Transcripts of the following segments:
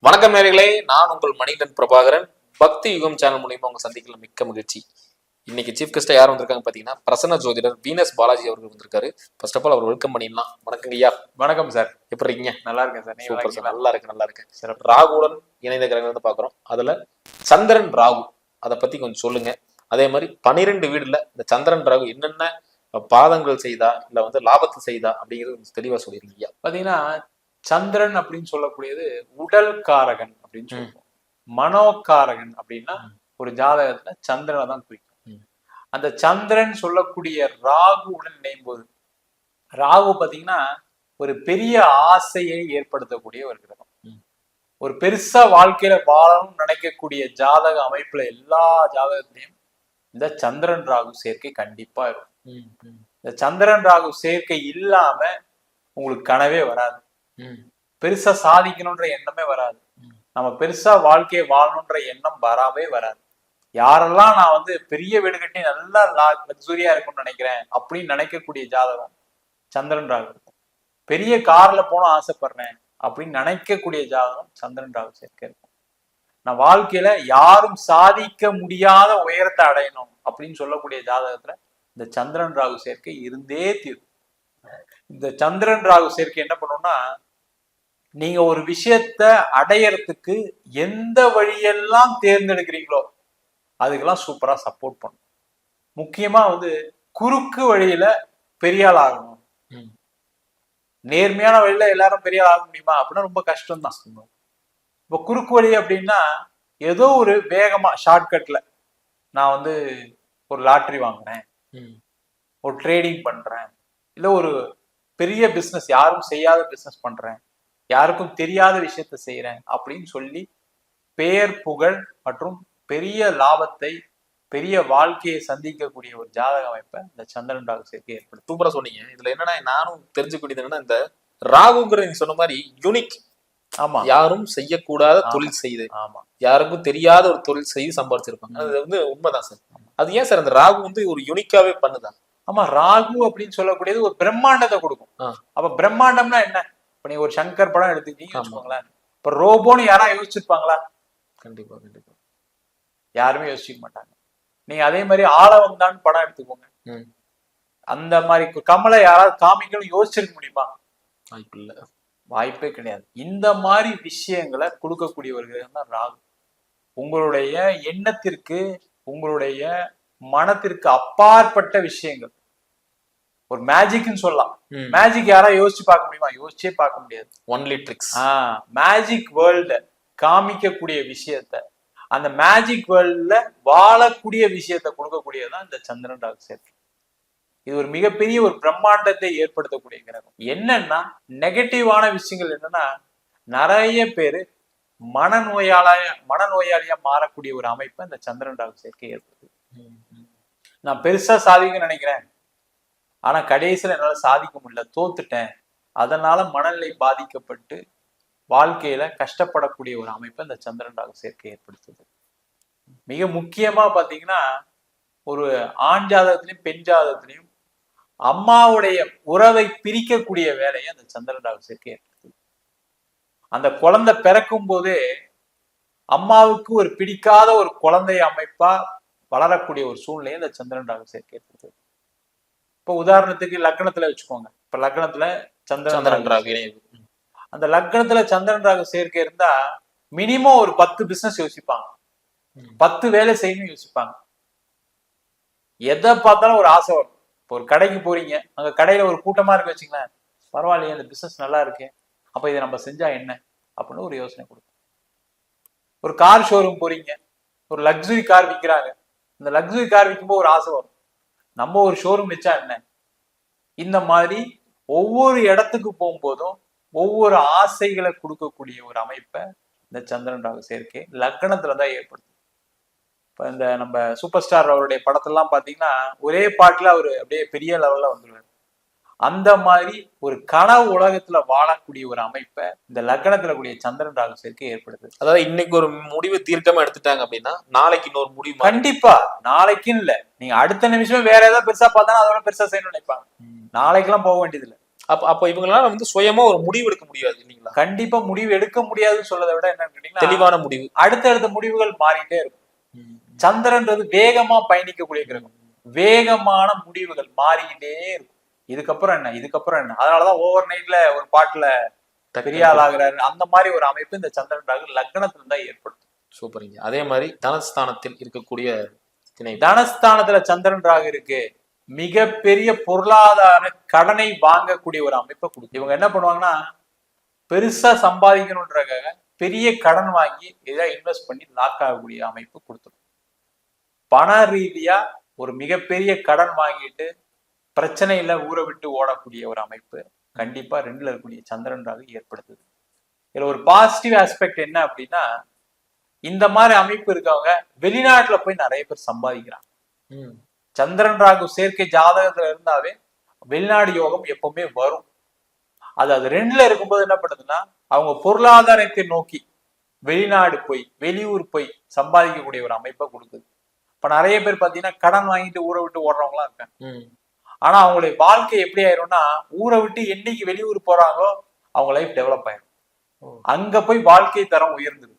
வணக்கம் நேயர்களே, நான் உங்கள் மணிகண்டன் பிரபாகரன். பக்தி யுகம் சேனல் மூலியமா உங்க சந்திக்கல மிக்க மகிழ்ச்சி. இன்னைக்கு சீஃப் கெஸ்டா யார் வந்திருக்காங்க பாத்தீங்கன்னா, பிரசன்ன ஜோதிடர் வீனஸ் பாலாஜி அவர்கள் வந்திருக்காரு. ஃபர்ஸ்ட் ஆஃப் ஆல் அவர் வெல்கம் பண்ணிடலாம். வணக்கம் ஐயா. வணக்கம் சார், எப்படி இருக்கீங்க? நல்லா இருக்கேன் சார். சூப்பர் சார், நல்லா இருக்கேன். ராகுடன் இணைந்த கிரகங்கள் வந்து பாக்குறோம். அதுல சந்திரன் ராகு, அதை பத்தி கொஞ்சம் சொல்லுங்க. அதே மாதிரி 12 வீடுல இந்த சந்திரன் ராகு என்னென்ன பாதங்கள் செய்தா இல்ல வந்து லாபத்தை செய்தா அப்படிங்கிறது தெளிவா சொல்லிருக்கீங்க. பாத்தீங்கன்னா சந்திரன் அப்படின்னு சொல்லக்கூடியது உடல் காரகன் அப்படின்னு சொல்லுவோம். மனோகாரகன் அப்படின்னா ஒரு ஜாதகத்துல சந்திரனை தான் குறிக்கும். அந்த சந்திரன் சொல்லக்கூடிய ராகுவுடன் இணையும் போது, ராகு பாத்தீங்கன்னா ஒரு பெரிய ஆசையை ஏற்படுத்தக்கூடிய ஒரு கிரகம். ஒரு பெருசா வாழ்க்கையில வாழணும்னு நினைக்கக்கூடிய ஜாதக அமைப்புல எல்லா ஜாதகத்திலையும் இந்த சந்திரன் ராகு சேர்க்கை கண்டிப்பா இருக்கும். இந்த சந்திரன் ராகு சேர்க்கை இல்லாம உங்களுக்கு கனவே வராது. பெருசா சாதிக்கணும்ன்ற எண்ணமே வராது. நம்ம பெருசா வாழ்க்கையை வாழணும்ன்ற எண்ணம் வராமே வராது. யாரெல்லாம் நான் வந்து பெரிய வீடு கட்டி நல்லா லக்ஸுரியா இருக்கும்னு நினைக்கிறேன் அப்படின்னு நினைக்கக்கூடிய ஜாதகம் சந்திரன் ராகு இருக்கும். பெரிய கார்ல போன ஆசைப்படுறேன் அப்படின்னு நினைக்கக்கூடிய ஜாதகம் சந்திரன் ராகு சேர்க்கை இருக்கும். நான் வாழ்க்கையில யாரும் சாதிக்க முடியாத உயரத்தை அடையணும் அப்படின்னு சொல்லக்கூடிய ஜாதகத்துல இந்த சந்திரன் ராகு சேர்க்கை இருந்தே தீரும். இந்த சந்திரன் ராகு சேர்க்கை என்ன பண்ணும்னா, நீங்க ஒரு விஷயத்த அடையறதுக்கு எந்த வழியெல்லாம் தேர்ந்தெடுக்கிறீங்களோ அதுக்கெல்லாம் சூப்பரா சப்போர்ட் பண்ணும். முக்கியமா வந்து குறுக்கு வழியில பெரிய ஆள் ஆகணும், நேர்மையான வழியில எல்லாரும் பெரிய ஆள் ஆக முடியுமா அப்படின்னா ரொம்ப கஷ்டம் தான். இப்போ குறுக்கு வழி அப்படின்னா ஏதோ ஒரு வேகமா ஷார்ட்கட்ல நான் வந்து ஒரு லாட்ரி வாங்குறேன், ஒரு ட்ரேடிங் பண்றேன், இல்ல ஒரு பெரிய பிசினஸ் யாரும் செய்யாத பிசினஸ் பண்றேன், யாருக்கும் தெரியாத விஷயத்த செய்யறேன் அப்படின்னு சொல்லி பெயர் புகழ் மற்றும் பெரிய லாபத்தை பெரிய வாழ்க்கையை சந்திக்கக்கூடிய ஒரு ஜாதக அமைப்பை இந்த சந்திரன் ராகு சேர்க்கை ஏற்படுத்தும். சூப்பரா சொன்னீங்க. இதுல என்னன்னா நானும் தெரிஞ்சுக்கூடியது என்னன்னா, இந்த ராகுங்கிற நீங்க சொன்ன மாதிரி யூனிக். ஆமா, யாரும் செய்யக்கூடாத தொழில் செய்யுது. ஆமா, யாருக்கும் தெரியாத ஒரு தொழில் செய்து சம்பாதிச்சிருப்பாங்க. அது வந்து உண்மைதான் சார். அது ஏன் சார் அந்த ராகு வந்து ஒரு யூனிக்காவே பண்ணுதான்? ஆமா, ராகு அப்படின்னு சொல்லக்கூடியது ஒரு பிரம்மாண்டத்தை கொடுக்கும். அப்ப பிரம்மாண்டம்னா என்ன? இப்ப நீங்க ஒரு சங்கர் படம் எடுத்துக்கிட்டீங்கன்னு வச்சுக்கோங்களேன். இப்ப ரோபோன்னு யாரா யோசிச்சிருப்பாங்களா? கண்டிப்பா கண்டிப்பா யாருமே யோசிக்க மாட்டாங்க. நீங்க அதே மாதிரி ஆளவன் தான் படம் எடுத்துக்கோங்க. அந்த மாதிரி கமலை யாராவது காமிக்கணும் யோசிச்சிருக்க முடியுமா? வாய்ப்பு இல்ல, வாய்ப்பே கிடையாது. இந்த மாதிரி விஷயங்களை கொடுக்கக்கூடியவர்கள் தான் ராகு. உங்களுடைய எண்ணத்திற்கு உங்களுடைய மனத்திற்கு அப்பாற்பட்ட விஷயங்கள், ஒரு மேஜிக்னு சொல்லலாம். மேஜிக் யாரா யோசிச்சு பார்க்க முடியுமா? யோசிச்சே பார்க்க முடியாது. Only tricks. மேஜிக் வேர்ல்ட காமிக்கக்கூடிய விஷயத்த, அந்த மேஜிக் வேர்ல்ட்ல வாழக்கூடிய விஷயத்த கொடுக்கக்கூடியதான் இந்த சந்திரன் ராகு சேர்க்கை. இது ஒரு மிகப்பெரிய ஒரு பிரம்மாண்டத்தை ஏற்படுத்தக்கூடிய கிரகம். என்னன்னா நெகட்டிவான விஷயங்கள் என்னன்னா, நிறைய பேரு மனநோயாளியா மாறக்கூடிய ஒரு அமைப்பை இந்த சந்திரன் ராகு சேர்க்கை ஏற்படுத்துது. நான் பெருசா சாதிக்க நினைக்கிறேன், ஆனா கடைசியில என்னால சாதிக்க முடியல, தோத்துட்டேன், அதனால மனநிலை பாதிக்கப்பட்டு வாழ்க்கையில கஷ்டப்படக்கூடிய ஒரு அமைப்பை இந்த சந்திரன் ராகு சேர்க்கை ஏற்படுத்துது. மிக முக்கியமா பாத்தீங்கன்னா, ஒரு ஆண் ஜாதகத்திலையும் பெண் ஜாதகத்திலையும் அம்மாவுடைய உறவை பிரிக்கக்கூடிய வேலையை அந்த சந்திரன் ராகு சேர்க்கை ஏற்படுத்துது. அந்த குழந்தை பிறக்கும் போதே அம்மாவுக்கு ஒரு பிடிக்காத ஒரு குழந்தை அமைப்பா வளரக்கூடிய ஒரு சூழ்நிலையை இந்த சந்திரன் ராகு சேர்க்கை ஏற்படுத்துது. இப்ப உதாரணத்துக்கு லக்னத்துல வச்சுக்கோங்க. இப்ப லக்னத்துல சந்திரன் ராகு, அந்த லக்னத்துல சந்திரன் ராகு சேர்க்கை இருந்தா மினிமம் ஒரு 10 பிசினஸ் யோசிப்பாங்க, 10 வேலை செய்யணும்னு யோசிப்பாங்க. எதை பார்த்தாலும் ஒரு ஆசை வரும். இப்போ ஒரு கடைக்கு போறீங்க, அங்க கடையில ஒரு கூட்டமா இருக்கு வச்சுங்களேன், பரவாயில்லையே இந்த பிசினஸ் நல்லா இருக்கு, அப்ப இதை நம்ம செஞ்சா என்ன அப்படின்னு ஒரு யோசனை கொடுக்கும். ஒரு கார் ஷோரூம் போறீங்க, ஒரு லக்ஸுரி கார் விற்கிறாங்க, இந்த லக்ஸுரி கார் விற்கும்போது ஒரு ஆசை வரும், நம்ம ஒரு ஷோரூம் வச்சா என்ன. இந்த மாதிரி ஒவ்வொரு இடத்துக்கு போகும்போதும் ஒவ்வொரு ஆசைகளை கொடுக்கக்கூடிய ஒரு அமைப்பை இந்த சந்திரன் ராகு சேர்க்கை லக்னத்துலதான் ஏற்படுத்தும். இப்ப இந்த நம்ம சூப்பர் ஸ்டார் அவருடைய படத்தெல்லாம் பாத்தீங்கன்னா ஒரே பாட்டுல அவரு அப்படியே பெரிய லெவல்ல வந்துருவாரு. அந்த மாதிரி ஒரு கனவு உலகத்துல வாழக்கூடிய ஒரு அமைப்பை இந்த லக்னத்துல கூடிய சந்திரன் ராகு சேர்க்கை ஏற்படுது. அதாவது இன்னைக்கு ஒரு முடிவு தீர்க்கமா எடுத்துட்டாங்க அப்படின்னா நாளைக்கு இன்னொரு முடிவு. கண்டிப்பா நாளைக்குன்னு இல்ல, நீங்க அடுத்த நிமிஷமே வேற ஏதாவது பெருசா பார்த்தாலும் அதோட பெருசா செய்யணும்னு நினைப்பாங்க. நாளைக்கெல்லாம் போக வேண்டியது இல்லை. அப்ப இவங்களால வந்து சுயமா ஒரு முடிவு எடுக்க முடியாது இல்லைங்களா? கண்டிப்பா முடிவு எடுக்க முடியாதுன்னு சொல்றதை விட என்னன்னு கேட்டீங்கன்னா, தெளிவான முடிவு. அடுத்தடுத்த முடிவுகள் மாறிட்டே இருக்கும். சந்திரன்றது வேகமா பயணிக்கக்கூடிய கிரகம். வேகமான முடிவுகள் மாறிக்கிட்டே இருக்கும். இதுக்கப்புறம் என்ன, இதுக்கப்புறம் என்ன. அதனாலதான் ஓவர் நைட்ல ஒரு பாட்டுல பெரிய ஆள் ஆகுறாரு. அந்த மாதிரி ஒரு அமைப்பு இந்த சந்திரன் ராகு லக்னத்துல தான் ஏற்படும். சூப்பருங்க. அதே மாதிரி தனஸ்தானத்தில் இருக்கக்கூடிய தனஸ்தானத்துல சந்திரன் ராகு இருக்கு, மிகப்பெரிய பொருளாதார கடனை வாங்கக்கூடிய ஒரு அமைப்பை கொடுக்கும். இவங்க என்ன பண்ணுவாங்கன்னா, பெருசா சம்பாதிக்கணும்ன்றக்காக பெரிய கடன் வாங்கி ஏதாவது இன்வெஸ்ட் பண்ணி லாக் ஆகக்கூடிய அமைப்பு கொடுத்துரும். பண ரீதியா ஒரு மிகப்பெரிய கடன் வாங்கிட்டு பிரச்சனையில ஊரை விட்டு ஓடக்கூடிய ஒரு அமைப்பு கண்டிப்பா 2ல இருக்கக்கூடிய சந்திரன் ராகு ஏற்படுத்துது. இதுல ஒரு பாசிட்டிவ் ஆஸ்பெக்ட் என்ன அப்படின்னா, இந்த மாதிரி அமைப்பு இருக்கவங்க வெளிநாட்டுல போய் நிறைய பேர் சம்பாதிக்கிறாங்க. சந்திரன் ராகு சேர்க்கை ஜாதகத்துல இருந்தாவே வெளிநாடு யோகம் எப்பவுமே வரும். அது 2ல இருக்கும்போது என்ன பண்ணுதுன்னா, அவங்க பொருளாதாரத்தை நோக்கி வெளிநாடு போய் வெளியூர் போய் சம்பாதிக்கக்கூடிய ஒரு அமைப்பை கொடுக்குது. இப்ப நிறைய பேர் பாத்தீங்கன்னா கடன் வாங்கிட்டு ஊரை விட்டு ஓடுறவங்களா இருக்காங்க. ஆனா அவங்களுடைய வாழ்க்கை எப்படி ஆயிரும்னா, ஊரை விட்டு என்னைக்கு வெளியூர் போறாங்களோ அவங்க லைஃப் டெவலப் ஆயிரும். அங்க போய் வாழ்க்கை தரம் உயர்ந்துருது.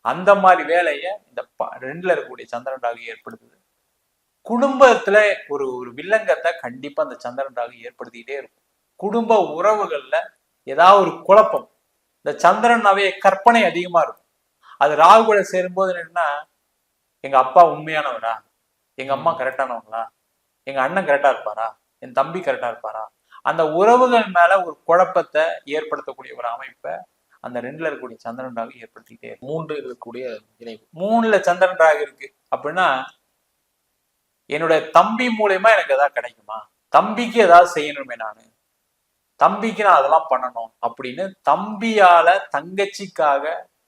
அந்த மாதிரி வேலையை இந்த 2ல இருக்கக்கூடிய சந்திரன் ராகு ஏற்படுத்துது. குடும்பத்துல ஒரு வில்லங்கத்தை கண்டிப்பா அந்த சந்திரன் ராகு ஏற்படுத்திக்கிட்டே இருக்கும். குடும்ப உறவுகள்ல ஏதாவது ஒரு குழப்பம். இந்த சந்திரனாவே கற்பனை அதிகமா இருக்கும். அது ராகு கூட சேரும்போது என்னன்னா, எங்க அப்பா உண்மையானவரா, எங்க அம்மா கரெக்டானவங்களா, எங்க அண்ணன் கரெக்டா இருப்பாரா, என் தம்பி கரெக்டா இருப்பாரா, அந்த உறவுகள் மேல ஒரு குழப்பத்தை ஏற்படுத்தக்கூடிய ஒரு அமைப்பை அந்த 2ல இருக்கக்கூடிய சந்திரன் ராகு ஏற்படுத்திக்கிட்டே இருக்கு. 3 இருக்கக்கூடிய இணைவு. 3ல சந்திரன் ராகு இருக்கு அப்படின்னா, என்னுடைய தம்பி மூலயமா எனக்கு ஏதாவது கிடைக்குமா, தம்பிக்கு ஏதாவது செய்யணுமே, நானு தம்பிக்கு நான் அதெல்லாம் பண்ணணும் அப்படின்னு தம்பியால தங்கச்சிக்காக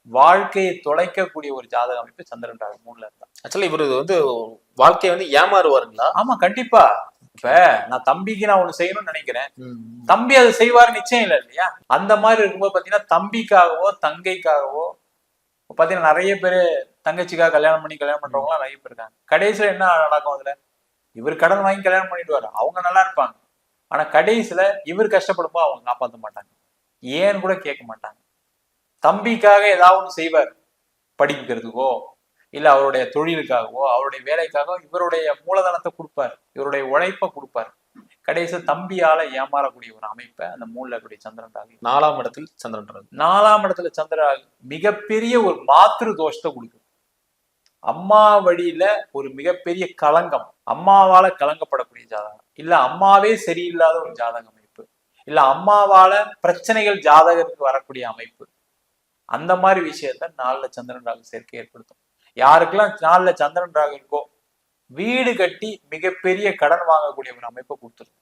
வாழ்க்கையை தொலைக்கக்கூடிய ஒரு ஜாதக அமைப்பு சந்திரன் ராகு 3ல இருந்தா. ஆக்சுவலா இவரு வந்து வாழ்க்கையை வந்து ஏமாறுவாருங்களா? ஆமா, கண்டிப்பா. இப்ப நான் தம்பிக்கு நான் ஒண்ணு செய்யணும்னு நினைக்கிறேன், தம்பி அதை செய்வாரு நிச்சயம் இல்லை இல்லையா? அந்த மாதிரி இருக்கும்போது பாத்தீங்கன்னா, தம்பிக்காகவோ தங்கைக்காகவோ பாத்தீங்கன்னா நிறைய பேரு தங்கச்சிக்காக கல்யாணம் பண்றவங்க எல்லாம் நிறைய பேர் இருக்காங்க. கடைசியில என்ன நடக்கும், அதுல இவர் கடன் வாங்கி கல்யாணம் பண்ணிடுவாரு, அவங்க நல்லா இருப்பாங்க. ஆனா கடைசியில இவர் கஷ்டப்படும்போ அவங்க காப்பாற்ற மாட்டாங்க, ஏன்னு கூட கேட்க மாட்டாங்க. தம்பிக்காக ஏதாவது ஒண்ணு செய்வார், படிக்கிறதுக்கோ இல்ல அவருடைய தொழிலுக்காகவோ அவருடைய வேலைக்காகவோ இவருடைய மூலதனத்தை கொடுப்பார், இவருடைய உழைப்பை கொடுப்பார். கடைசி தம்பியால ஏமாறக்கூடிய ஒரு அமைப்பை அந்த 3ல இருக்கக்கூடிய சந்திரன் ராகு. 4ஆம் இடத்தில் சந்திரன் ராகு. 4ஆம் இடத்துல சந்திரன் ராகு மிகப்பெரிய ஒரு மாத்திரு தோஷத்தை கொடுக்குது. அம்மா வழியில ஒரு மிகப்பெரிய களங்கம், அம்மாவால கலங்கப்படக்கூடிய ஜாதகம், இல்ல அம்மாவே சரியில்லாத ஒரு ஜாதக அமைப்பு, இல்ல அம்மாவால பிரச்சனைகள் ஜாதகத்துக்கு வரக்கூடிய அமைப்பு, அந்த மாதிரி விஷயத்த 4ல சந்திரன் ராகு சேர்க்கை ஏற்படுத்தும். யாருக்கெல்லாம் 4ல சந்திரன் ராகு இருக்கோ வீடு கட்டி மிகப்பெரிய கடன் வாங்கக்கூடிய ஒரு அமைப்பை கொடுத்துருக்கு.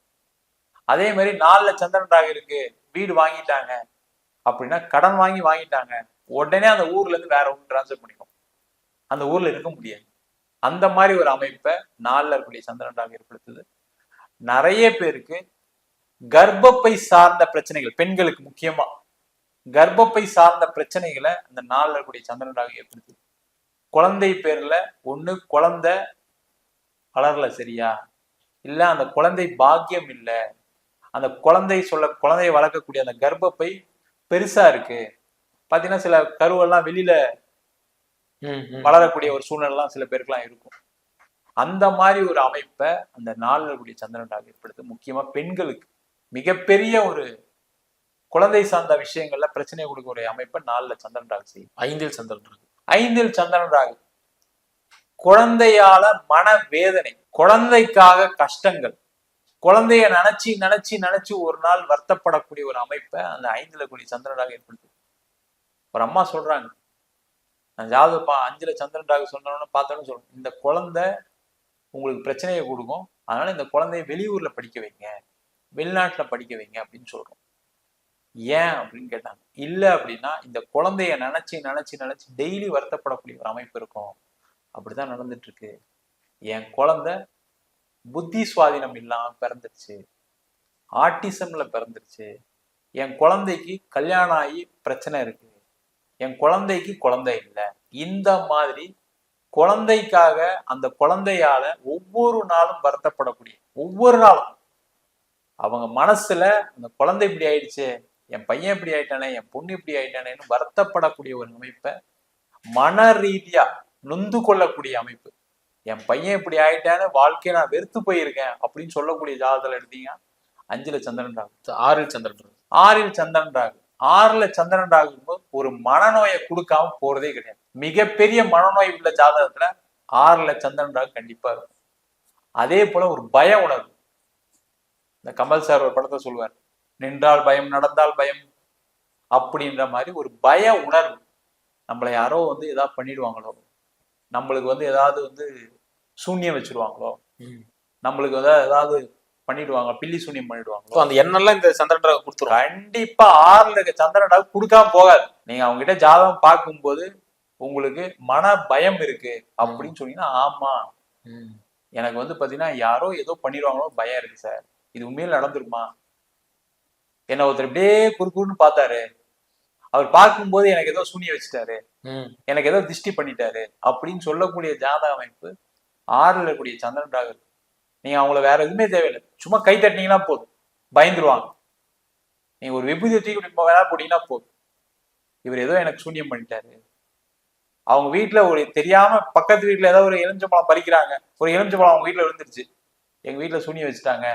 அதே மாதிரி 4ல சந்திரன் ராகு இருக்கு, வீடு வாங்கிட்டாங்க அப்படின்னா, கடன் வாங்கிட்டாங்க உடனே அந்த ஊர்ல இருந்து வேற ஒன்று டிரான்ஸ்ஃபர் பண்ணிக்கும், அந்த ஊர்ல இருக்க முடியாது. அந்த மாதிரி ஒரு அமைப்பை 4ல இருக்கக்கூடிய சந்திரன் ராகு ஏற்படுத்துது. நிறைய பேருக்கு கர்ப்பப்பை சார்ந்த பிரச்சனைகள், பெண்களுக்கு முக்கியமா கர்ப்பப்பை சார்ந்த பிரச்சனைகளை அந்த 4ல இருக்கக்கூடிய சந்திரன் ராகு ஏற்படுத்துது. குழந்தை பேர்ல ஒண்ணு குழந்தை வளரல சரியா, இல்ல அந்த குழந்தை பாக்கியம் இல்ல, அந்த குழந்தையை வளர்க்கக்கூடிய அந்த கர்ப்பப்பை பெருசா இருக்கு. பாத்தீங்கன்னா சில கருவெல்லாம் வெளியில வளரக்கூடிய ஒரு சூழ்நிலை சில பேருக்குலாம் இருக்கும். அந்த மாதிரி ஒரு அமைப்பை அந்த 4ல இருக்கக்கூடிய சந்திரன் ராகு ஏற்படுத்து. முக்கியமா பெண்களுக்கு மிகப்பெரிய ஒரு குழந்தை சார்ந்த விஷயங்கள்ல பிரச்சனை கொடுக்கக்கூடிய அமைப்பை 4ல சந்திரன் ராகு செய்யும். 5ல் சந்திரன் ராகு. 5ல் சந்திரன் ராகு குழந்தையால மன வேதனை, குழந்தைக்காக கஷ்டங்கள், குழந்தைய நினைச்சு ஒரு நாள் வருத்தப்படக்கூடிய ஒரு அமைப்பை அந்த 5ல கூடிய சந்திரன் ராகு ஏற்படுத்து. ஒரு அம்மா சொல்றாங்க, நான் ஜாதகப்பா 5ல சந்திரன் ராகு சொன்னோன்னு பார்த்தோன்னு சொல்றேன், இந்த குழந்தை உங்களுக்கு பிரச்சனையை கொடுக்கும், அதனால இந்த குழந்தைய வெளியூர்ல படிக்க வைங்க, வெளிநாட்டுல படிக்க வைங்க அப்படின்னு சொல்றோம். ஏன் அப்படின்னு கேட்டாங்க. இல்ல அப்படின்னா இந்த குழந்தைய நினைச்சு டெய்லி வருத்தப்படக்கூடிய ஒரு அமைப்பு இருக்கும். அப்படிதான் நடந்துட்டு இருக்கு. என் குழந்தை புத்தி சுவாதீனம் இல்லாம பிறந்துருச்சு, ஆட்டிசம்ல பிறந்துருச்சு, என் குழந்தைக்கு கல்யாணம் ஆகி பிரச்சனை இருக்கு, என் குழந்தைக்கு குழந்தை இல்லை. இந்த மாதிரி குழந்தைக்காக அந்த குழந்தையால ஒவ்வொரு நாளும் வருத்தப்படக்கூடிய, ஒவ்வொரு நாளும் அவங்க மனசுல அந்த குழந்தை இப்படி ஆயிடுச்சு, என் பையன் இப்படி ஆயிட்டானே, என் பொண்ணு இப்படி ஆயிட்டானேன்னு வருத்தப்படக்கூடிய ஒரு அமைப்பை மன ரீதியா நொந்து கொள்ளக்கூடிய அமைப்பு. என் பையன் இப்படி ஆயிட்டான்னு வாழ்க்கையை நான் வெறுத்து போயிருக்கேன் அப்படின்னு சொல்லக்கூடிய ஜாதகத்துல எடுத்தீங்க 5ல சந்திரன் ராகு, 6ல் சந்திரன் ராகு. 6ல் சந்திரன் ராகு. 6ல சந்திரன் ராகு ஒரு மனநோயை கொடுக்காம போறதே கிடையாது. மிகப்பெரிய மனநோய் உள்ள ஜாதகத்துல 6ல சந்திரன் ராகு கண்டிப்பா இருக்கும். அதே போல ஒரு பய உணர்வு. இந்த கமல் சார் ஒரு படத்தை சொல்லுவார், நின்றால் பயம் நடந்தால் பயம் அப்படின்ற மாதிரி ஒரு பய உணர்வு. நம்மளை யாரோ வந்து ஏதாவது பண்ணிடுவாங்களோ, நம்மளுக்கு வந்து ஏதாவது வந்து சூன்யம் வச்சிருவாங்களோ, நம்மளுக்கு ஏதாவது பண்ணிடுவாங்க, பில்லி சூன்யம் பண்ணிடுவாங்களோ, அந்த எண்ணெல்லாம் இந்த சந்திரன் ராகு கொடுத்துரும். கண்டிப்பா 6ல இருக்க சந்திரன் ராகு கொடுக்காம போகாது. நீங்க அவங்க கிட்ட ஜாதகம் பார்க்கும்போது உங்களுக்கு மன பயம் இருக்கு அப்படின்னு சொன்னீங்கன்னா, ஆமா எனக்கு வந்து பாத்தீங்கன்னா யாரோ ஏதோ பண்ணிடுவாங்களோ பயம் இருக்கு சார், இது உண்மையில நடந்துருமா, என்ன ஒருத்தர் இப்படியே குறுக்குன்னு பார்த்தாரு, அவர் பார்க்கும்போது எனக்கு ஏதோ சூனிய வச்சுட்டாரு, எனக்கு ஏதோ திஷ்டி பண்ணிட்டாரு அப்படின்னு சொல்லக்கூடிய ஜாதக அமைப்பு 6ல இருக்கக்கூடிய சந்திரன் ராகு. நீங்க அவங்கள வேற எதுவுமே தேவையில்லை, சும்மா கை தட்டினீங்கன்னா போதும், பயந்துருவாங்க. நீங்க ஒரு விபூதி தூக்கி வேணா போட்டீங்கன்னா போதும், இவர் ஏதோ எனக்கு சூன்யம் பண்ணிட்டாரு. அவங்க வீட்டுல ஒரு தெரியாம பக்கத்து வீட்டுல ஏதாவது ஒரு எலுமிச்சம்பழம் பறிக்கிறாங்க, ஒரு எலுமிச்சம்பழம் அவங்க வீட்டுல விழுந்துருச்சு, எங்க வீட்டுல சூனியம் வச்சுட்டாங்க,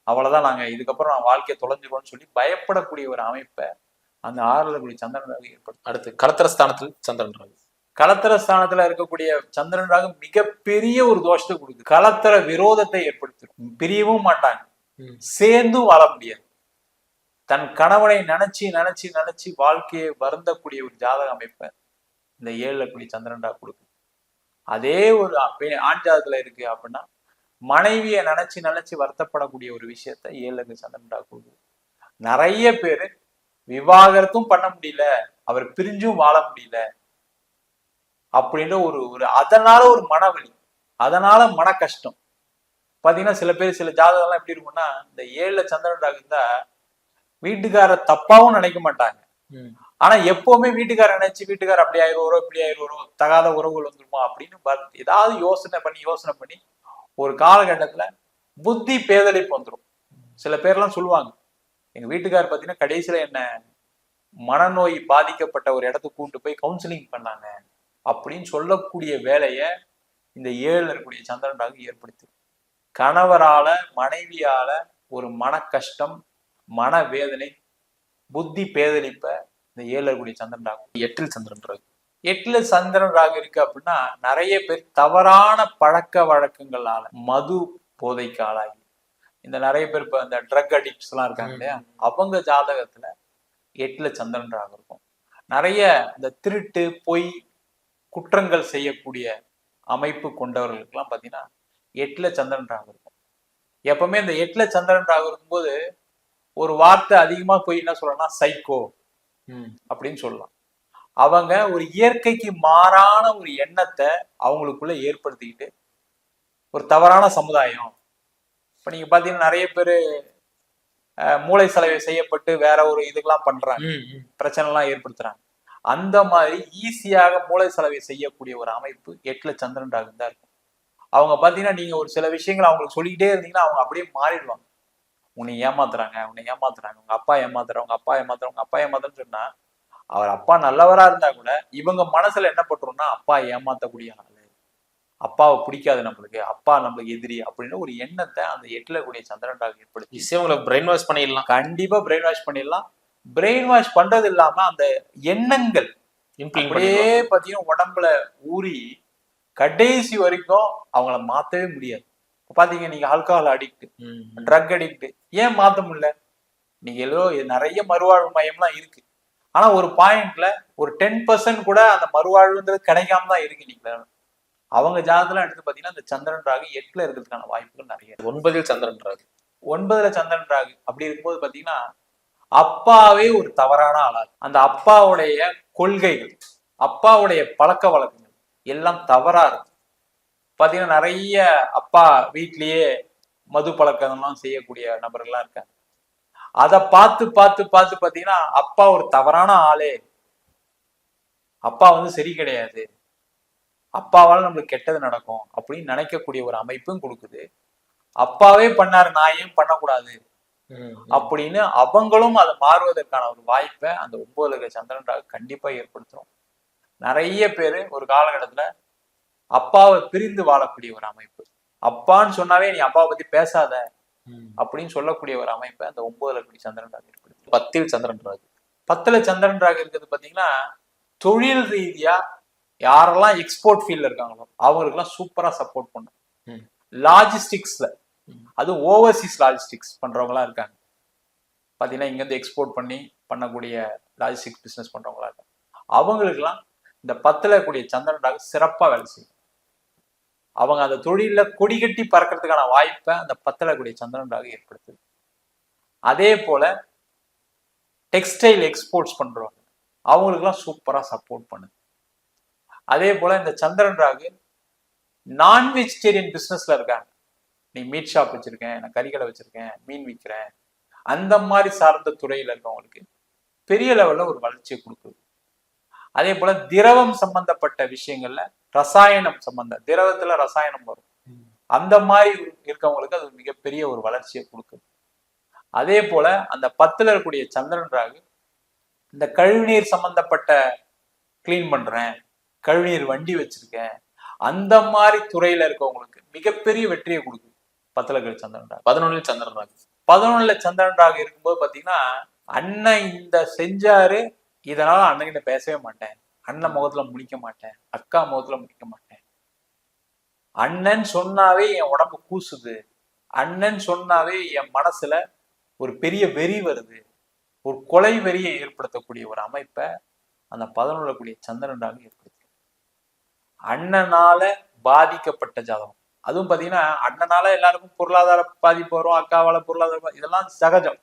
அவ்வளவுதான், நாங்க இதுக்கப்புறம் நான் வாழ்க்கையை தொலைஞ்சிருவோம்னு சொல்லி பயப்படக்கூடிய ஒரு அமைப்பை அந்த 6ல இருக்கக்கூடிய சந்திரன் ராகு ஏற்படுத்தும். அடுத்து களத்திர ஸ்தானத்தில் சந்திரன் ராகு. களத்திர ஸ்தானத்துல இருக்கக்கூடிய சந்திரன் ராகு மிகப்பெரிய ஒரு தோஷத்தை கொடுக்குது. களத்திர விரோதத்தை ஏற்படுத்திடும். பிரியவும் மாட்டாங்க, சேர்ந்தும் வாழ முடியாது. தன் கணவனை நினைச்சு நினைச்சு நினைச்சு வாழ்க்கையை வருந்தக்கூடிய ஒரு ஜாதக அமைப்பை இந்த 7ல இருக்கக்கூடிய சந்திரன் ராகு கொடுக்குது. அதே ஒரு ஆண் ஜாதகத்துல இருக்கு அப்படின்னா மனைவியை நினைச்சு நினைச்சு வருத்தப்படக்கூடிய ஒரு விஷயத்த 7ல இருக்க சந்திரன் ராகு கொடுக்குது. நிறைய பேரு விவாகரத்தும் பண்ண முடியல, அவர் பிரிஞ்சும் வாழ முடியல அப்படின்ற ஒரு அதனால ஒரு மனவலி, அதனால மன கஷ்டம். பாத்தீங்கன்னா சில பேர் சில ஜாதகம்லாம் எப்படி இருக்கும்னா, இந்த 7ல சந்திரன் ராகு இருந்தா வீட்டுக்கார தப்பாவும் நினைக்க மாட்டாங்க, ஆனா எப்பவுமே வீட்டுக்கார நினைச்சு வீட்டுக்கார அப்படி ஆயிடுவாரோ இப்படி ஆயிடுவாரோ, தகாத உறவுகள் வந்துருமா அப்படின்னு ஏதாவது யோசனை பண்ணி ஒரு காலகட்டத்துல புத்தி பேதலிப்பு வந்துடும். சில பேர்லாம் சொல்லுவாங்க, எங்க வீட்டுக்காரர் பாத்தீங்கன்னா கடைசியில என்ன மனநோய் பாதிக்கப்பட்ட ஒரு இடத்துக்கு கூப்பிட்டு போய் கவுன்சிலிங் பண்ணாங்க அப்படின்னு சொல்லக்கூடிய வேலையை இந்த 7ல இருக்கக்கூடிய சந்திரன் ராகு ஏற்படுத்தி, கணவரால மனைவியால ஒரு மன கஷ்டம், மன வேதனை, புத்தி பேதலிப்ப இந்த 7ல இருக்கக்கூடிய சந்திரன் ராகு. 8ல் சந்திரன் ராகு. 8ல சந்திரன் ராகு இருக்கு அப்படின்னா நிறைய பேர் தவறான பழக்க வழக்கங்களால மது போதைக்கு ஆளாகி, இந்த நிறைய பேர் இப்ப இந்த ட்ரக் அடிக்ட்ஸ் எல்லாம் இருக்காங்க இல்லையா, அவங்க ஜாதகத்துல 8ல சந்திரன் ராகு இருக்கும். நிறைய இந்த திருட்டு பொய் குற்றங்கள் செய்யக்கூடிய அமைப்பு கொண்டவர்களுக்கெல்லாம் பாத்தீங்கன்னா 8ல சந்திரன் ராகு இருக்கும். எப்பவுமே இந்த 8ல சந்திரன் ராகு இருக்கும்போது ஒரு வார்த்தை அதிகமா போய் என்ன சொல்லணும்னா சைக்கோ அப்படின்னு சொல்லலாம். அவங்க ஒரு இயற்கைக்கு மாறான ஒரு எண்ணத்தை அவங்களுக்குள்ள ஏற்படுத்திக்கிட்டு ஒரு தவறான சமுதாயம். இப்ப நீங்க பாத்தீங்கன்னா நிறைய பேரு மூளை சலவை செய்யப்பட்டு வேற ஒரு இதுக்கெல்லாம் பண்றாங்க, பிரச்சனை எல்லாம் ஏற்படுத்துறாங்க. அந்த மாதிரி ஈஸியாக மூளை சலவை செய்யக்கூடிய ஒரு அமைப்பு 8ல சந்திரன் ராகு தான் இருக்கும். அவங்க பாத்தீங்கன்னா நீங்க ஒரு சில விஷயங்களை அவங்களுக்கு சொல்லிக்கிட்டே இருந்தீங்கன்னா அவங்க அப்படியே மாறிடுவாங்க. உன்னை ஏமாத்துறாங்க, உங்க அப்பா ஏமாத்துறன்னு சொன்னா, அவர் அப்பா நல்லவரா இருந்தா கூட இவங்க மனசுல என்ன பண்றோம்னா அப்பா ஏமாத்தக்கூடிய ஆளு, அப்பாவை பிடிக்காது நம்மளுக்கு, அப்பா நம்மளுக்கு எதிரி அப்படின்னு ஒரு எண்ணத்தை அந்த 8ல கூடிய சந்திரன் ராகு ஏற்படுத்தி பிரெயின் வாஷ் பண்ணிடலாம். கண்டிப்பா பிரெயின் வாஷ் பண்ணிடலாம். பிரெயின் வாஷ் பண்றது இல்லாம அந்த எண்ணங்கள் அப்படியே பாத்தீங்கன்னா உடம்புல ஊறி கடைசி வரைக்கும் அவங்கள மாத்தவே முடியாது. பாத்தீங்க நீங்க ஆல்கஹால் அடிக்ட், ட்ரக் அடிக்ட், ஏன் மாத்த முடியல? நீங்க ஏதோ நிறைய மறுவாழ்வு மையம்லாம் இருக்கு, ஆனா ஒரு பாயிண்ட்ல ஒரு 10% கூட அந்த மறுவாழ்வுன்றது கிடைக்காம தான் இருக்கு. நீங்க அவங்க ஜாதகத்துல எடுத்து பாத்தீங்கன்னா இந்த சந்திரன் ராகு 8ல இருக்கிறதுக்கான வாய்ப்புகள் நிறைய. 9ல் சந்திரன் ராகு. 9ல சந்திரன் ராகு அப்படி இருக்கும்போது பாத்தீங்கன்னா அப்பாவே ஒரு தவறான ஆளா, அந்த அப்பாவுடைய கொள்கைகள், அப்பாவுடைய பழக்க வழக்கங்கள் எல்லாம் தவறா இருக்கு. பாத்தீங்கன்னா நிறைய அப்பா வீட்லயே மது பழக்கம்லாம் செய்யக்கூடிய நபர்கள்லாம் இருக்காங்க. அதை பார்த்து பார்த்து பார்த்து பாத்தீங்கன்னா அப்பா ஒரு தவறான ஆளே, அப்பா வந்து சரி கிடையாது, அப்பாவால நம்மளுக்கு கெட்டது நடக்கும் அப்படின்னு நினைக்கக்கூடிய ஒரு அமைப்பும் கொடுக்குது. அப்பாவே பண்ணாரு நான் ஏன் பண்ணக்கூடாது அப்படின்னு அவங்களும் அதை மாறுவதற்கான ஒரு வாய்ப்பை அந்த 9 இருக்க சந்திரன் ராகு கண்டிப்பா ஏற்படுத்தும். நிறைய பேரு ஒரு காலகட்டத்துல அப்பாவை பிரிந்து வாழக்கூடிய ஒரு அமைப்பு. அப்பான்னு சொன்னாவே நீ அப்பாவை பத்தி பேசாத அப்படின்னு சொல்லக்கூடிய ஒரு அமைப்பை அந்த 9 இருக்கக்கூடிய சந்திரன் ராகு ஏற்படுத்தும். 10 சந்திரன் ராகு. 10 சந்திரன் ராகு இருக்கிறது பாத்தீங்கன்னா தொழில் ரீதியா யாரெல்லாம் எக்ஸ்போர்ட் ஃபீல்ட்ல இருக்காங்களோ அவங்களுக்கு எல்லாம் சூப்பரா சப்போர்ட் பண்ணும். லாஜிஸ்டிக்ஸ்ல அதுவும் ஓவர்சீஸ் லாஜிஸ்டிக்ஸ் பண்றவங்களா இருக்காங்க பாத்தீங்கன்னா, இங்க இருந்து எக்ஸ்போர்ட் பண்ணக்கூடிய லாஜிஸ்டிக்ஸ் பிசினஸ் பண்றவங்களா இருக்காங்க. அவங்களுக்குலாம் இந்த 10 கூடிய சந்திரன் ராகு சிறப்பா வேலை செய்யும். அவங்க அந்த தொழில கொடி கட்டி பறக்கிறதுக்கான வாய்ப்பை அந்த 10 கூடிய சந்திரன் ராகு ஏற்படுத்துது. அதே போல டெக்ஸ்டைல் எக்ஸ்போர்ட்ஸ் பண்றவங்க அவங்களுக்குலாம் சூப்பரா சப்போர்ட் பண்ணுது. அதே போல இந்த சந்திரன் ராகு நான் வெஜிடேரியன் பிசினஸ்ல இருக்காங்க. நீ மீட் ஷாப் வச்சிருக்கேன், நான் கறிக்கடை வச்சிருக்கேன், மீன் விற்கிறேன், அந்த மாதிரி சார்ந்த துறையில இருக்கவங்களுக்கு பெரிய லெவல்ல ஒரு வளர்ச்சியை கொடுக்குது. அதே போல திரவம் சம்பந்தப்பட்ட விஷயங்கள்ல ரசாயனம் திரவத்துல ரசாயனம் வரும், அந்த மாதிரி இருக்கவங்களுக்கு அது மிகப்பெரிய ஒரு வளர்ச்சியை கொடுக்குது. அதே போல அந்த 10 இருக்கக்கூடிய சந்திரன் ராகு இந்த கழிவுநீர் சம்பந்தப்பட்ட கிளீன் பண்றேன், கழிவுநீர் வண்டி வச்சிருக்கேன், அந்த மாதிரி துறையில இருக்கவங்களுக்கு மிகப்பெரிய வெற்றியை கொடுக்குது 10 இருக்கக்கூடிய சந்திரன் ராகு. 11 சந்திரன் ராகு. 11 சந்திரன் ராகு இருக்கும்போது பாத்தீங்கன்னா, அண்ணன் இந்த செஞ்சாரு, இதனால அண்ணன் பேசவே மாட்டேன், அண்ணன் முகத்துல முடிக்க மாட்டேன், அக்கா முகத்துல முடிக்க மாட்டேன், அண்ணன் சொன்னாவே என் உடம்பு கூசுது, அண்ணன் சொன்னாவே என் மனசுல ஒரு பெரிய வெறி வருது, ஒரு கொலை வெறியை ஏற்படுத்தக்கூடிய ஒரு அமைப்பை அந்த 11 கூடிய சந்திரன் ராகு ஏற்படுத்து. அண்ணனால பாதிக்கப்பட்ட ஜாதகம், அதுவும் பாத்தீங்கன்னா அண்ணனால எல்லாருக்கும் பொருளாதார பாதிப்பு வரும், அக்காவால பொருளாதார, இதெல்லாம் சகஜம்.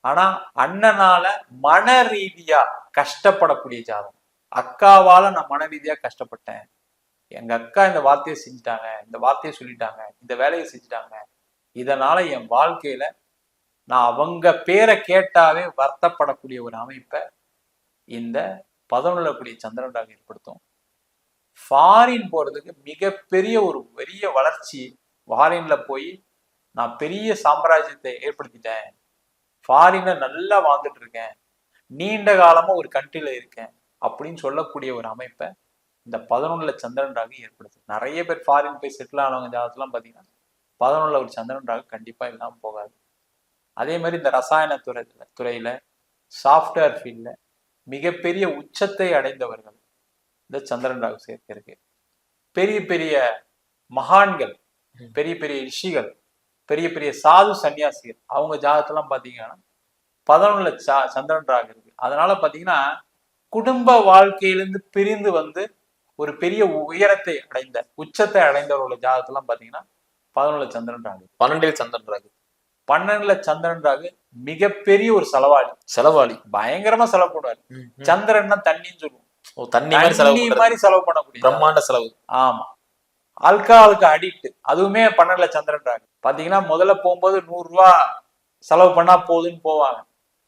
ஆனா அண்ணனால மன ரீதியா கஷ்டப்படக்கூடிய ஜாதகம். அக்காவால நான் மன ரீதியா கஷ்டப்பட்டேன், எங்க அக்கா இந்த வார்த்தையை செஞ்சுட்டாங்க, இந்த வார்த்தையை சொல்லிட்டாங்க, இந்த வேலையை செஞ்சுட்டாங்க, இதனால என் வாழ்க்கையில நான் அவங்க பேரை கேட்டாவே வருத்தப்படக்கூடிய ஒரு அமைப்பை இந்த 11 கூடிய சந்திரன் ராகு ஏற்படுத்தும். ஃபாரின் போறதுக்கு மிகப்பெரிய ஒரு பெரிய வளர்ச்சி. ஃபாரின்ல போய் நான் பெரிய சாம்ராஜ்யத்தை ஏற்படுத்திட்டேன், ஃபாரின்ல நல்லா வாழ்ந்துட்டு இருக்கேன், நீண்ட காலமா ஒரு கண்ட்ரில இருக்கேன் அப்படின்னு சொல்லக்கூடிய ஒரு அமைப்பை இந்த 11 சந்திரன் ராகு ஏற்படுது. நிறைய பேர் ஃபாரின் போய் செட்டில் ஆனவங்க ஜாதகத்துலாம் பாத்தீங்கன்னா 11 ஒரு சந்திரன் ராகு கண்டிப்பா இல்லாம போகாது. அதே மாதிரி இந்த ரசாயன துறையில சாஃப்ட்வேர் ஃபீல்ட்ல மிகப்பெரிய உச்சத்தை அடைந்தவர்கள் இந்த சந்திரன் ராகு சேர்க்கை இருக்கு. பெரிய பெரிய மகான்கள், பெரிய பெரிய ரிஷிகள், பெரிய பெரிய சாது சன்னியாசிகள், அவங்க ஜாதகத்தெல்லாம் பாத்தீங்கன்னா 11 சந்திரன் ராகு இருக்கு. அதனால பாத்தீங்கன்னா குடும்ப வாழ்க்கையிலிருந்து பிரிந்து வந்து ஒரு பெரிய உயரத்தை அடைந்த உச்சத்தை அடைந்தவர்களோட ஜாதகத்தெல்லாம் பாத்தீங்கன்னா 11 சந்திரன் ராகு. 12 சந்திரன் ராகு. 12 சந்திரன் ராகு மிகப்பெரிய ஒரு செலவாளி, பயங்கரமா செலவு பண்ணுவாரு. சந்திரன்னா தண்ணின்னு சொல்லுவோம், தண்ணி மாதிரி செலவு பண்ணக்கூடிய பிரம்மாண்ட செலவு. ஆமா, ஆல்கஹாலுக்கு அடிக்ட். அதுவுமே 12 சந்திரன் ராகு. பாத்தீங்கன்னா முதல்ல போகும்போது 100 ரூபா செலவு பண்ணா போதுன்னு போவாங்க,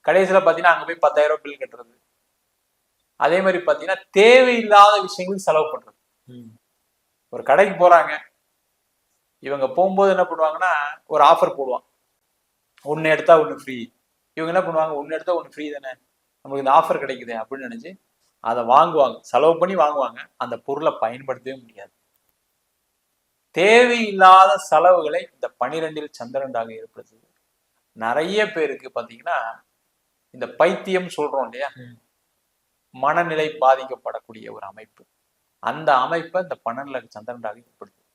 கடைசியில பாத்தீங்கன்னா அங்க போய் 10,000 ரூபாய் பில் கட்டுறது. அதே மாதிரி பாத்தீங்கன்னா தேவையில்லாத விஷயங்களுக்கு செலவு பண்றது. ஒரு கடைக்கு போறாங்க, இவங்க போகும்போது என்ன பண்ணுவாங்கன்னா ஒரு ஆஃபர் போடுவான், 1 எடுத்தா 1 ஃப்ரீ. இவங்க என்ன பண்ணுவாங்க, 1 எடுத்தா 1 ஃப்ரீ தானே, நமக்கு இந்த ஆஃபர் கிடைக்குது அப்படின்னு நினைச்சு அதை வாங்குவாங்க, செலவு பண்ணி வாங்குவாங்க, அந்த பொருளை பயன்படுத்தவே முடியாது. தேவையில்லாத செலவுகளை இந்த 12 சந்திரன் ராகு ஏற்படுத்துது. நிறைய பேருக்கு பாத்தீங்கன்னா இந்த பைத்தியம் சொல்றோம் இல்லையா, மனநிலை பாதிக்கப்படக்கூடிய ஒரு அமைப்பு, அந்த அமைப்பை இந்த 12 சந்திரன் ராகு ஏற்படுத்துது.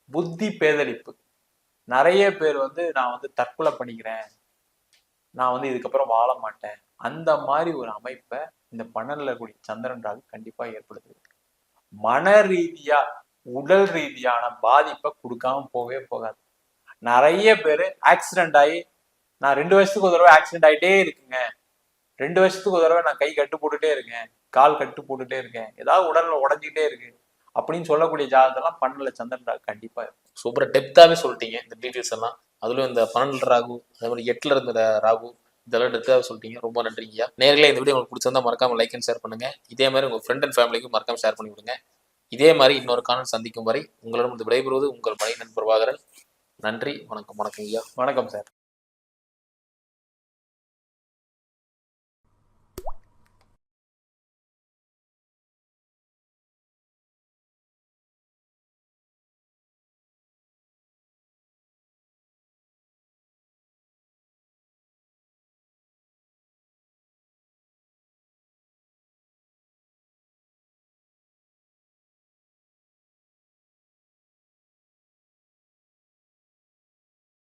புத்தி பேதலிப்பு, நிறைய பேர் நான் தற்கொலை பண்ணிக்கிறேன், நான் இதுக்கப்புறம் வாழ மாட்டேன், அந்த மாதிரி ஒரு அமைப்பை இந்த 12 கூடிய சந்திரன் ராகு கண்டிப்பா ஏற்படுத்துது. மன ரீதியா உடல் ரீதியான பாதிப்பை கொடுக்காம போகவே போகாது. நிறைய பேர் ஆக்சிடென்ட் ஆகி, நான் 2 வருஷத்துக்கு ஒரு தடவை ஆக்சிடென்ட் ஆகிட்டே இருக்குங்க, 2 வருஷத்துக்கு ஒரு தடவை நான் கை கட்டு போட்டுட்டே இருக்கேன், கால் கட்டு போட்டுட்டே இருக்கேன், ஏதாவது உடல்ல உடஞ்சிக்கிட்டே இருக்கு அப்படின்னு சொல்லக்கூடிய ஜாதகத்தெல்லாம் 12 சந்திரன் ராகு கண்டிப்பா இருக்கும். சூப்பரா டெப்தாவே சொல்லிட்டீங்க இந்த டீட்டெயில்ஸ் எல்லாம். அதுலயும் இந்த 12 ராகு, அதே மாதிரி 8ல இருந்த ராகு, இதெல்லாம் டெப்தாவே சொல்லிட்டீங்க. ரொம்ப நன்றிங்கய்யா. நேர்களே, இந்த வீடியோ உங்களுக்கு பிடிச்சிருந்தா மறக்காம லைக் அண்ட் ஷேர் பண்ணுங்க. இதே மாதிரி உங்க ஃப்ரெண்ட் அண்ட் ஃபேமிலிக்கும் மறக்காம ஷேர் பண்ணி விடுங்க. இதே மாதிரி இன்னொரு காணொலி சந்திக்கும் வரை உங்களிடம் விடைபெறுவது உங்கள் மணி நண்பர் பிரபாகரன். நன்றி, வணக்கம். வணக்கம் ஐயா. வணக்கம் சார்.